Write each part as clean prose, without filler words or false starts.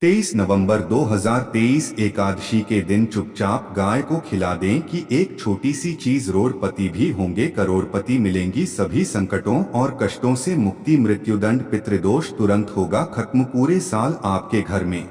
23 नवंबर 2023 एकादशी के दिन चुपचाप गाय को खिला दें कि एक छोटी सी चीज रोडपति भी होंगे करोड़पति मिलेंगी सभी संकटों और कष्टों से मुक्ति मृत्युदंड पितृदोष तुरंत होगा खत्म पूरे साल आपके घर में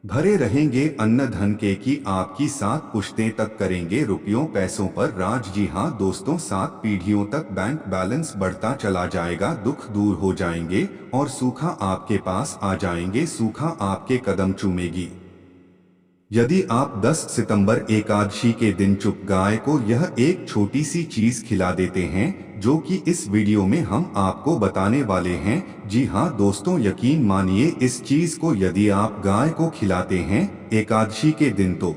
भरे रहेंगे अन्न धन के की आपकी 7 पुश्तें तक करेंगे रुपयों पैसों पर राज। जी हाँ दोस्तों, 7 पीढ़ियों तक बैंक बैलेंस बढ़ता चला जाएगा, दुख दूर हो जाएंगे और सूखा आपके पास आ जाएंगे, सूखा आपके कदम चूमेगी। यदि आप 10 सितंबर एकादशी के दिन चुप गाय को यह एक छोटी सी चीज खिला देते हैं जो कि इस वीडियो में हम आपको बताने वाले हैं। जी हाँ दोस्तों, यकीन मानिए इस चीज को यदि आप गाय को खिलाते हैं एकादशी के दिन तो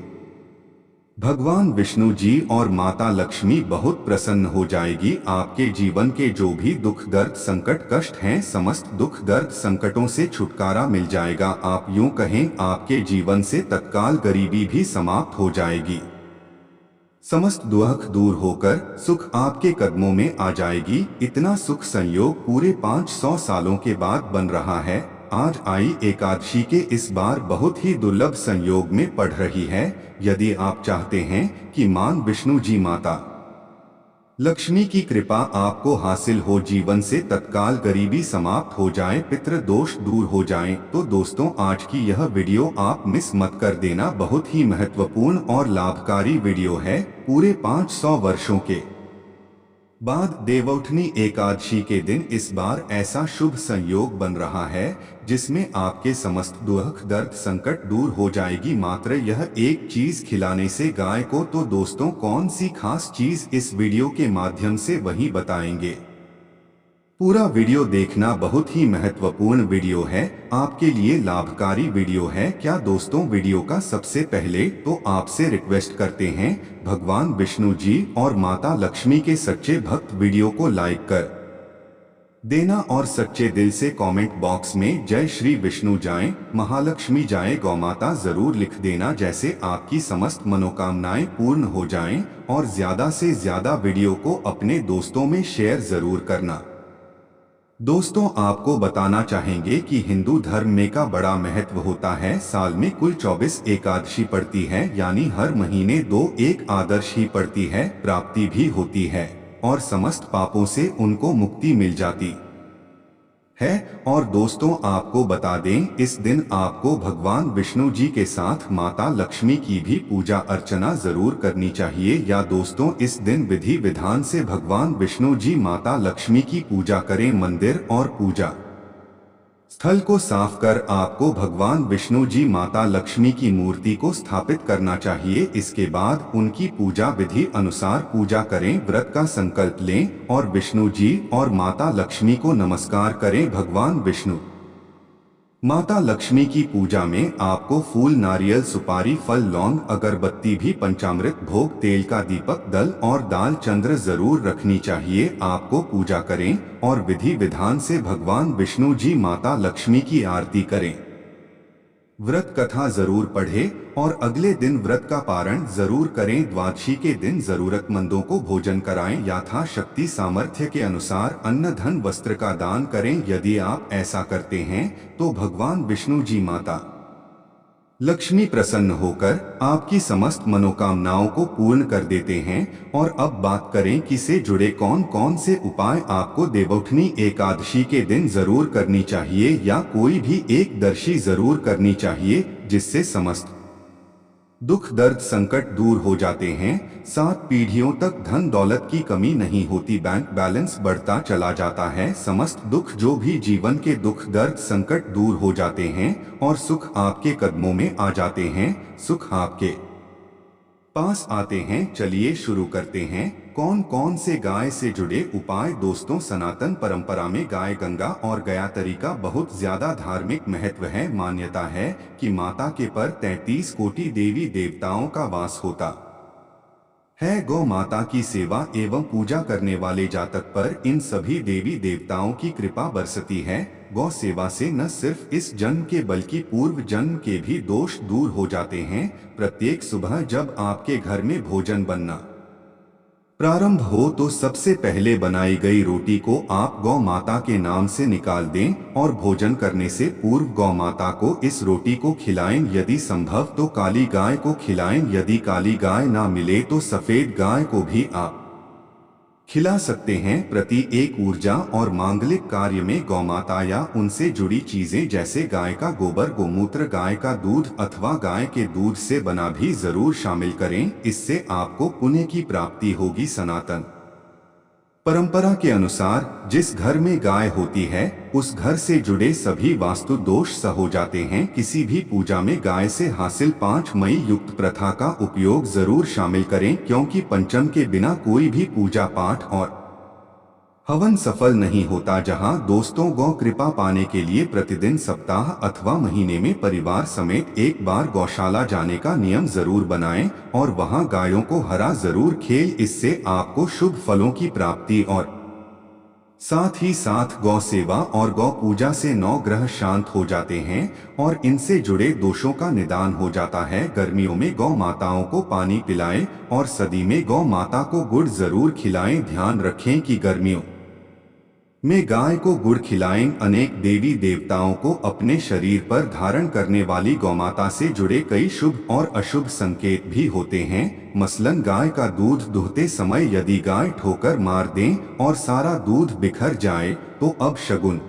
भगवान विष्णु जी और माता लक्ष्मी बहुत प्रसन्न हो जाएगी। आपके जीवन के जो भी दुख दर्द संकट कष्ट हैं समस्त दुख दर्द संकटों से छुटकारा मिल जाएगा। आप यूं कहें आपके जीवन से तत्काल गरीबी भी समाप्त हो जाएगी, समस्त दुख दूर होकर सुख आपके कदमों में आ जाएगी। इतना सुख संयोग पूरे 500 सालों के बाद बन रहा है। आज आई एकादशी के इस बार बहुत ही दुर्लभ संयोग में पड़ रही है। यदि आप चाहते हैं कि मान विष्णु जी माता लक्ष्मी की कृपा आपको हासिल हो, जीवन से तत्काल गरीबी समाप्त हो जाए, पितृ दोष दूर हो जाएं, तो दोस्तों आज की यह वीडियो आप मिस मत कर देना। बहुत ही महत्वपूर्ण और लाभकारी वीडियो है। पूरे 500 वर्षों के बाद देवउठनी एकादशी के दिन इस बार ऐसा शुभ संयोग बन रहा है जिसमें आपके समस्त दुख दर्द संकट दूर हो जाएगी मात्र यह एक चीज खिलाने से गाय को। तो दोस्तों कौन सी खास चीज, इस वीडियो के माध्यम से वही बताएंगे। पूरा वीडियो देखना, बहुत ही महत्वपूर्ण वीडियो है, आपके लिए लाभकारी वीडियो है। क्या दोस्तों, वीडियो का सबसे पहले तो आपसे रिक्वेस्ट करते हैं भगवान विष्णु जी और माता लक्ष्मी के सच्चे भक्त वीडियो को लाइक कर देना और सच्चे दिल से कमेंट बॉक्स में जय श्री विष्णु जाएं, महालक्ष्मी जाएं, गौमाता जरूर लिख देना, जैसे आपकी समस्त मनोकामनाएं पूर्ण हो जाएं। और ज्यादा से ज्यादा वीडियो को अपने दोस्तों में शेयर जरूर करना। दोस्तों आपको बताना चाहेंगे कि हिंदू धर्म में का बड़ा महत्व होता है। साल में कुल 24 एकादशी पड़ती है, यानी हर महीने 2 एक आदर्श ही पड़ती है, प्राप्ति भी होती है और समस्त पापों से उनको मुक्ति मिल जाती है। और दोस्तों आपको बता दें, इस दिन आपको भगवान विष्णु जी के साथ माता लक्ष्मी की भी पूजा अर्चना जरूर करनी चाहिए। या दोस्तों इस दिन विधि विधान से भगवान विष्णु जी माता लक्ष्मी की पूजा करें। मंदिर और पूजा स्थल को साफ कर आपको भगवान विष्णु जी माता लक्ष्मी की मूर्ति को स्थापित करना चाहिए। इसके बाद उनकी पूजा विधि अनुसार पूजा करें, व्रत का संकल्प लें और विष्णु जी और माता लक्ष्मी को नमस्कार करें। भगवान विष्णु माता लक्ष्मी की पूजा में आपको फूल नारियल सुपारी फल लौंग अगरबत्ती भी पंचामृत भोग तेल का दीपक दल और दाल चंद्र जरूर रखनी चाहिए। आपको पूजा करें और विधि विधान से भगवान विष्णु जी माता लक्ष्मी की आरती करें, व्रत कथा जरूर पढ़ें और अगले दिन व्रत का पारण जरूर करें। द्वादशी के दिन जरूरतमंदों को भोजन कराएं, यथाशक्ति सामर्थ्य के अनुसार अन्न धन वस्त्र का दान करें। यदि आप ऐसा करते हैं तो भगवान विष्णु जी माता लक्ष्मी प्रसन्न होकर आपकी समस्त मनोकामनाओं को पूर्ण कर देते हैं। और अब बात करें कि से जुड़े कौन कौन से उपाय आपको देवउठनी एकादशी के दिन जरूर करनी चाहिए या कोई भी एक दर्शी जरूर करनी चाहिए, जिससे समस्त दुख दर्द संकट दूर हो जाते हैं। 7 पीढ़ियों तक धन दौलत की कमी नहीं होती, बैंक बैलेंस बढ़ता चला जाता है, समस्त दुख जो भी जीवन के दुख दर्द संकट दूर हो जाते हैं और सुख आपके कदमों में आ जाते हैं, सुख आपके पास आते हैं। चलिए शुरू करते हैं कौन कौन से गाय से जुड़े उपाय। दोस्तों सनातन परंपरा में गाय गंगा और गयातरी का बहुत ज्यादा धार्मिक महत्व है। मान्यता है कि माता के पर 33 कोटि देवी देवताओं का वास होता है। गौ माता की सेवा एवं पूजा करने वाले जातक पर इन सभी देवी देवताओं की कृपा बरसती है। गौ सेवा से न सिर्फ इस जन्म के बल्कि पूर्व जन्म के भी दोष दूर हो जाते हैं। प्रत्येक सुबह जब आपके घर में भोजन बनना प्रारंभ हो तो सबसे पहले बनाई गई रोटी को आप गौ माता के नाम से निकाल दें और भोजन करने से पूर्व गौ माता को इस रोटी को खिलाएं। यदि संभव तो काली गाय को खिलाएं। यदि काली गाय ना मिले तो सफेद गाय को भी आप खिला सकते हैं। प्रति एक ऊर्जा और मांगलिक कार्य में गौमाता या उनसे जुड़ी चीजें जैसे गाय का गोबर, गोमूत्र, गाय का दूध अथवा गाय के दूध से बना भी जरूर शामिल करें। इससे आपको पुण्य की प्राप्ति होगी। सनातन परंपरा के अनुसार जिस घर में गाय होती है उस घर से जुड़े सभी वास्तु दोष स हो जाते हैं। किसी भी पूजा में गाय से हासिल 5 मई युक्त प्रथा का उपयोग जरूर शामिल करें, क्योंकि पंचम के बिना कोई भी पूजा पाठ और हवन सफल नहीं होता। जहां दोस्तों, गौ कृपा पाने के लिए प्रतिदिन, सप्ताह अथवा महीने में परिवार समेत एक बार गौशाला जाने का नियम जरूर बनाएं और वहां गायों को हरा जरूर खेल। इससे आपको शुभ फलों की प्राप्ति और साथ ही साथ गौ सेवा और गौ पूजा से 9 ग्रह शांत हो जाते हैं और इनसे जुड़े दोषों का निदान हो जाता है। गर्मियों में गौ माताओं को पानी पिलाएं और सर्दी में गौ माता को गुड़ जरूर खिलाएं। ध्यान रखें कि गर्मियों में गाय को गुड़ खिलाएं। अनेक देवी देवताओं को अपने शरीर पर धारण करने वाली गौमाता से जुड़े कई शुभ और अशुभ संकेत भी होते हैं। मसलन गाय का दूध दुहते समय यदि गाय ठोकर मार दें और सारा दूध बिखर जाए तो अब शगुन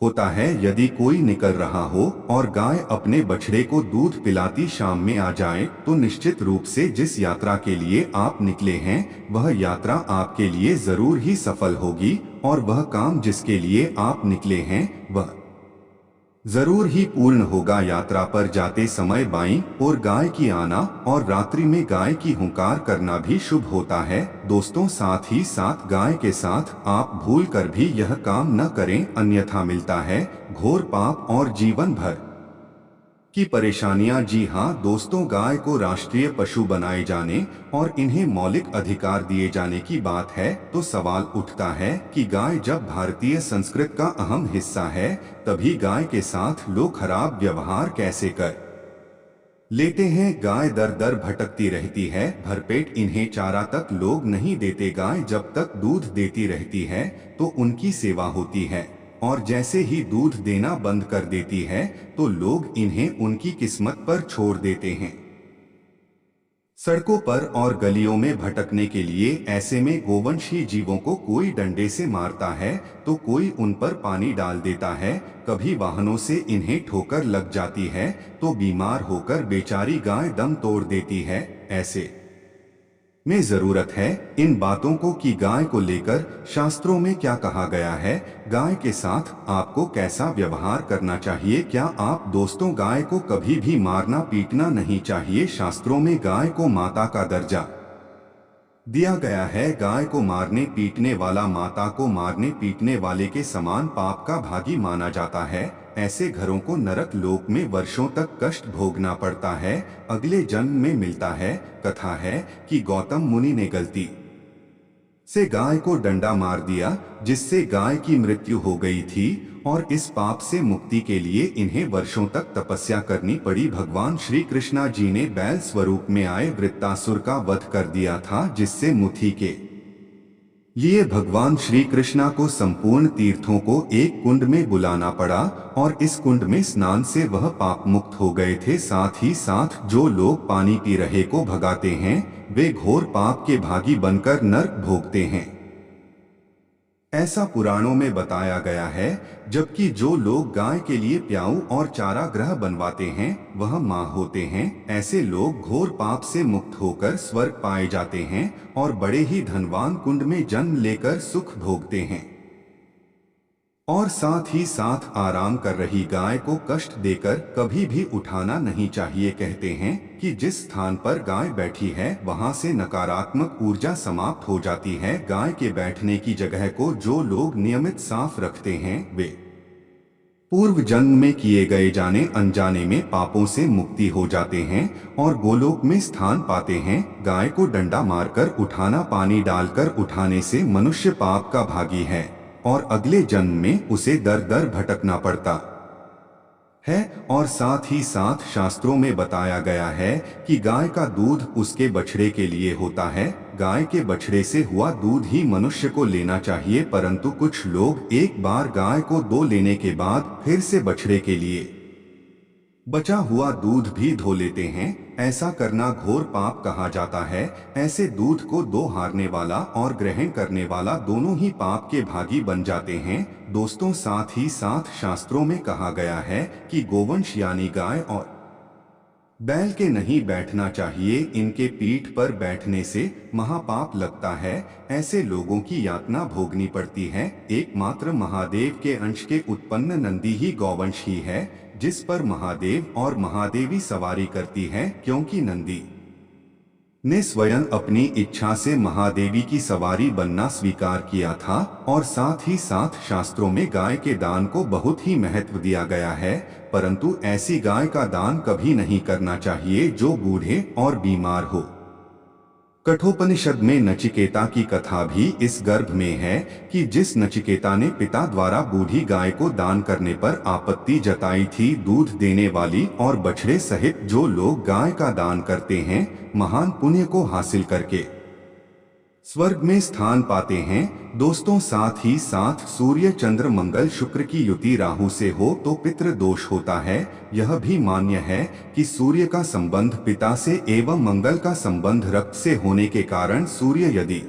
होता है। यदि कोई निकल रहा हो और गाय अपने बछड़े को दूध पिलाती शाम में आ जाए तो निश्चित रूप से जिस यात्रा के लिए आप निकले हैं वह यात्रा आपके लिए जरूर ही सफल होगी और वह काम जिसके लिए आप निकले हैं वह जरूर ही पूर्ण होगा। यात्रा पर जाते समय बाईं ओर गाय की आना और रात्रि में गाय की हुंकार करना भी शुभ होता है। दोस्तों, साथ ही साथ गाय के साथ आप भूल कर भी यह काम न करें, अन्यथा मिलता है घोर पाप और जीवन भर की परेशानियां। जी हाँ दोस्तों, गाय को राष्ट्रीय पशु बनाए जाने और इन्हें मौलिक अधिकार दिए जाने की बात है तो सवाल उठता है कि गाय जब भारतीय संस्कृति का अहम हिस्सा है तभी गाय के साथ लोग खराब व्यवहार कैसे कर लेते हैं। गाय दर दर भटकती रहती है, भरपेट इन्हें चारा तक लोग नहीं देते। गाय जब तक दूध देती रहती है तो उनकी सेवा होती है और जैसे ही दूध देना बंद कर देती है तो लोग इन्हें उनकी किस्मत पर छोड़ देते हैं। सड़कों पर और गलियों में भटकने के लिए ऐसे में गोवंशीय जीवों को कोई डंडे से मारता है तो कोई उन पर पानी डाल देता है। कभी वाहनों से इन्हें ठोकर लग जाती है तो बीमार होकर बेचारी गाय दम तोड़ देती है। ऐसे में जरूरत है इन बातों को कि गाय को लेकर शास्त्रों में क्या कहा गया है, गाय के साथ आपको कैसा व्यवहार करना चाहिए। क्या आप दोस्तों, गाय को कभी भी मारना पीटना नहीं चाहिए। शास्त्रों में गाय को माता का दर्जा दिया गया है। गाय को मारने पीटने वाला माता को मारने पीटने वाले के समान पाप का भागी माना जाता है। ऐसे घरों को नरक लोक में वर्षों तक कष्ट भोगना पड़ता है, अगले जन्म में मिलता है। कथा है कि गौतम मुनि ने गलती से गाय को डंडा मार दिया जिससे गाय की मृत्यु हो गई थी और इस पाप से मुक्ति के लिए इन्हें वर्षों तक तपस्या करनी पड़ी। भगवान श्री कृष्णा जी ने बैल स्वरूप में आए वृत्तासुर का वध कर दिया था, जिससे मुक्ति के लिए भगवान श्री कृष्णा को संपूर्ण तीर्थों को एक कुंड में बुलाना पड़ा और इस कुंड में स्नान से वह पाप मुक्त हो गए थे। साथ ही साथ जो लोग पानी पी रहे को भगाते हैं वे घोर पाप के भागी बनकर नरक भोगते हैं, ऐसा पुराणों में बताया गया है। जबकि जो लोग गाय के लिए प्याऊ और चारा ग्रह बनवाते हैं वह माँ होते हैं। ऐसे लोग घोर पाप से मुक्त होकर स्वर्ग पाए जाते हैं और बड़े ही धनवान कुंड में जन्म लेकर सुख भोगते हैं। और साथ ही साथ आराम कर रही गाय को कष्ट देकर कभी भी उठाना नहीं चाहिए। कहते हैं कि जिस स्थान पर गाय बैठी है वहां से नकारात्मक ऊर्जा समाप्त हो जाती है। गाय के बैठने की जगह को जो लोग नियमित साफ रखते हैं वे पूर्व जन्म में किए गए जाने अनजाने में पापों से मुक्ति हो जाते हैं और गोलोक में स्थान पाते हैं। गाय को डंडा मारकर उठाना, पानी डालकर उठाने से मनुष्य पाप का भागी है और अगले जन्म में उसे दर दर भटकना पड़ता है। और साथ ही साथ शास्त्रों में बताया गया है कि गाय का दूध उसके बछड़े के लिए होता है। गाय के बछड़े से हुआ दूध ही मनुष्य को लेना चाहिए, परंतु कुछ लोग एक बार गाय को दो लेने के बाद फिर से बछड़े के लिए बचा हुआ दूध भी धो लेते हैं। ऐसा करना घोर पाप कहा जाता है। ऐसे दूध को दो हारने वाला और ग्रहण करने वाला दोनों ही पाप के भागी बन जाते हैं। दोस्तों, साथ ही साथ शास्त्रों में कहा गया है कि गोवंश यानी गाय और बैल के नहीं बैठना चाहिए। इनके पीठ पर बैठने से महापाप लगता है। ऐसे लोगों की यातना भोगनी पड़ती है। एकमात्र महादेव के अंश के उत्पन्न नंदी ही गौवंश ही है, जिस पर महादेव और महादेवी सवारी करती है, क्योंकि नंदी ने स्वयं अपनी इच्छा से महादेवी की सवारी बनना स्वीकार किया था। और साथ ही साथ शास्त्रों में गाय के दान को बहुत ही महत्व दिया गया है, परंतु ऐसी गाय का दान कभी नहीं करना चाहिए जो बूढ़े और बीमार हो। कठोपनिषद में नचिकेता की कथा भी इस गर्भ में है कि जिस नचिकेता ने पिता द्वारा बूढ़ी गाय को दान करने पर आपत्ति जताई थी, दूध देने वाली और बछड़े सहित जो लोग गाय का दान करते हैं, महान पुण्य को हासिल करके स्वर्ग में स्थान पाते हैं। दोस्तों, साथ ही साथ सूर्य चंद्र मंगल शुक्र की युति राहु से हो तो पितृ दोष होता है। यह भी मान्य है कि सूर्य का संबंध पिता से एवं मंगल का संबंध रक्त से होने के कारण सूर्य यदि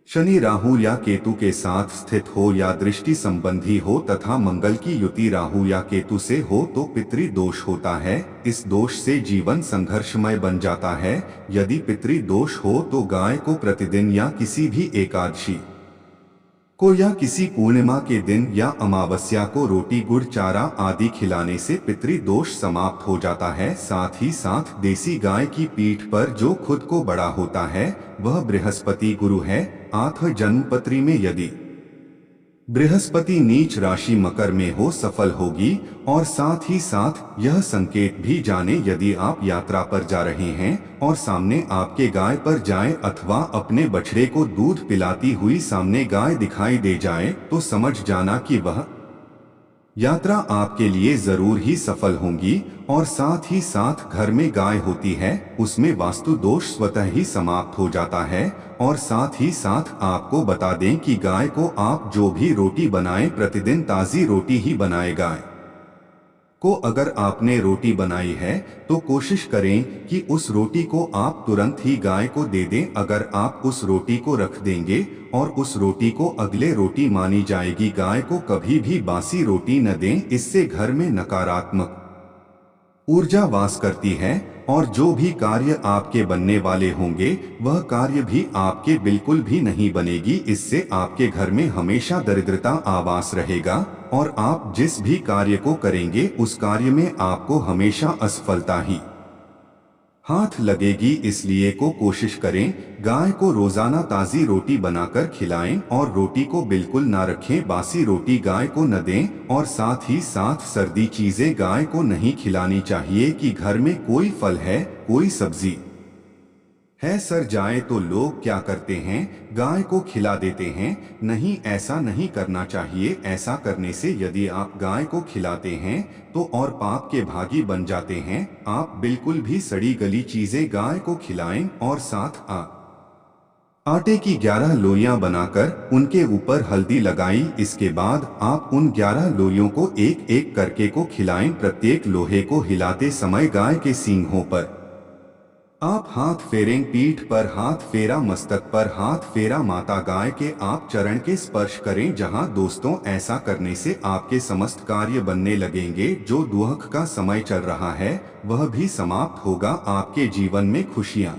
शनि राहु या केतु के साथ स्थित हो या दृष्टि संबंधी हो तथा मंगल की युति राहु या केतु से हो तो पितृ दोष होता है। इस दोष से जीवन संघर्षमय बन जाता है। यदि पितृ दोष हो तो गाय को प्रतिदिन या किसी भी एकादशी को या किसी पूर्णिमा के दिन या अमावस्या को रोटी गुड़ चारा आदि खिलाने से पितृ दोष समाप्त हो जाता है। साथ ही साथ देसी गाय की पीठ पर जो खुद को बड़ा होता है वह बृहस्पति गुरु है। आठ जन्मपत्री में यदि बृहस्पति नीच राशि मकर में हो सफल होगी। और साथ ही साथ यह संकेत भी जाने यदि आप यात्रा पर जा रहे हैं और सामने आपके गाय पर जाए अथवा अपने बछड़े को दूध पिलाती हुई सामने गाय दिखाई दे जाए तो समझ जाना कि वह यात्रा आपके लिए जरूर ही सफल होगी। और साथ ही साथ घर में गाय होती है उसमें वास्तु दोष स्वतः ही समाप्त हो जाता है। और साथ ही साथ आपको बता दें कि गाय को आप जो भी रोटी बनाएं प्रतिदिन ताज़ी रोटी ही बनाएं। गाय को अगर आपने रोटी बनाई है तो कोशिश करें कि उस रोटी को आप तुरंत ही गाय को दे दें। अगर आप उस रोटी को रख देंगे और उस रोटी को अगले रोटी मानी जाएगी। गाय को कभी भी बासी रोटी न दें, इससे घर में नकारात्मक ऊर्जा वास करती है और जो भी कार्य आपके बनने वाले होंगे वह कार्य भी आपके बिल्कुल भी नहीं बनेगी। इससे आपके घर में हमेशा दरिद्रता आवास रहेगा और आप जिस भी कार्य को करेंगे उस कार्य में आपको हमेशा असफलता ही हाथ लगेगी। इसलिए को कोशिश करें गाय को रोजाना ताज़ी रोटी बनाकर खिलाएं और रोटी को बिल्कुल ना रखें। बासी रोटी गाय को न दें और साथ ही साथ सर्दी चीजें गाय को नहीं खिलानी चाहिए कि घर में कोई फल है कोई सब्जी है सर जाए तो लोग क्या करते हैं, गाय को खिला देते हैं। नहीं, ऐसा नहीं करना चाहिए। ऐसा करने से यदि आप गाय को खिलाते हैं तो और पाप के भागी बन जाते हैं। आप बिल्कुल भी सड़ी गली चीजें गाय को खिलाएं और साथ आटे की 11 लोइयां बनाकर उनके ऊपर हल्दी लगाई। इसके बाद आप उन 11 लोइयों को एक एक करके को खिलाएं। प्रत्येक लोहे को हिलाते समय गाय के सींगों पर आप हाथ फेरें, पीठ पर हाथ फेरा, मस्तक पर हाथ फेरा, माता गाय के आप चरण के स्पर्श करें। जहां दोस्तों ऐसा करने से आपके समस्त कार्य बनने लगेंगे। जो दुख का समय चल रहा है वह भी समाप्त होगा। आपके जीवन में खुशियां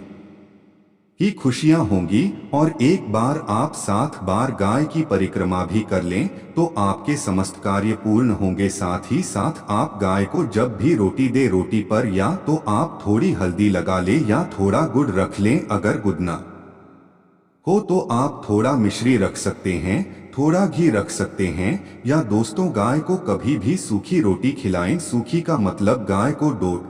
ही खुशियां होंगी। और एक बार आप 7 बार गाय की परिक्रमा भी कर लें तो आपके समस्त कार्य पूर्ण होंगे। साथ ही साथ आप गाय को जब भी रोटी दे रोटी पर या तो आप थोड़ी हल्दी लगा लें या थोड़ा गुड़ रख लें। अगर गुड़ न हो तो आप थोड़ा मिश्री रख सकते हैं, थोड़ा घी रख सकते हैं। या दोस्तों गाय को कभी भी सूखी रोटी खिलाएं। सूखी का मतलब गाय को डोट